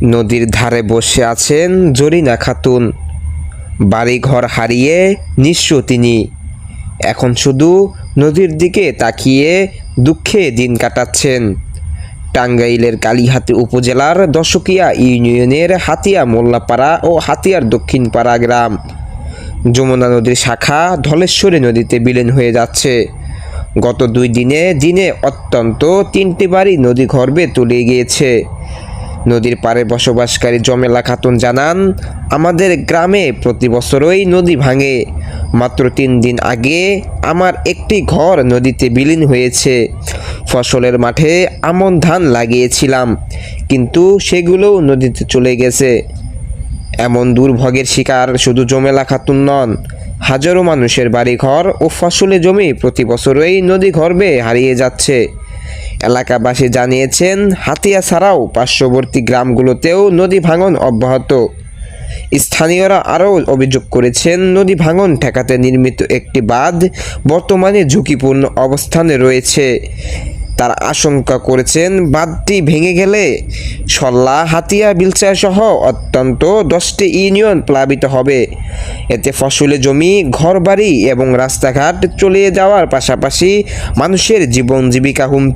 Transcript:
নদীর ধারে বসে আছেন জরিনা খাতুন। বাড়িঘর হারিয়ে নিঃস্ব তিনি। এখন শুধু নদীর দিকে তাকিয়ে দুঃখে দিন কাটাচ্ছেন। টাঙ্গাইলের কালিহাতী উপজেলার দশকিয়া ইউনিয়নের হাতিয়া মোল্লাপাড়া ও হাতিয়ার দক্ষিণপাড়া গ্রাম। যমুনা নদীর শাখা ধলেশ্বরী নদীতে বিলীন হয়ে যাচ্ছে। গত 2 দিনে অত্যন্ত 3টি বাড়ি নদী গর্ভে তলিয়ে গিয়েছে। নদীর পাড়ে বসবাসকারী জমেলা খাতুন জানান, আমাদের গ্রামে প্রতি বছরই নদী ভাঙে। মাত্র 3 দিন আগে আমার একটি ঘর নদীতে বিলীন হয়েছে। ফসলের মাঠে আমন ধান লাগিয়েছিলাম, কিন্তু সেগুলোও নদীতে চলে গেছে। এমন দুর্ভোগের শিকার শুধু জমেলা খাতুন নন, হাজারো মানুষের বাড়িঘর ও ফসলি জমি প্রতি বছরই নদী গর্ভে হারিয়ে যাচ্ছে। এলাকাবাসী জানিয়েছেন, হাতিয়া ছাড়াও পার্শ্ববর্তী গ্রামগুলোতেও নদী ভাঙন অব্যাহত। স্থানীয়রা আরও অভিযোগ করেছেন, নদী ভাঙন ঠেকাতে নির্মিত একটি বাঁধ বর্তমানে ঝুঁকিপূর্ণ অবস্থানে রয়েছে। তারা আশঙ্কা করেছেন, বাঁধটি ভেঙে গেলে সল্লা, হাতিয়া, বিলচার সহ অত্যন্ত 10টি ইউনিয়ন প্লাবিত হবে। এতে ফসলি জমি, ঘরবাড়ি এবং রাস্তাঘাট চলিয়ে যাওয়ার পাশাপাশি মানুষের জীবন জীবিকা হুমকি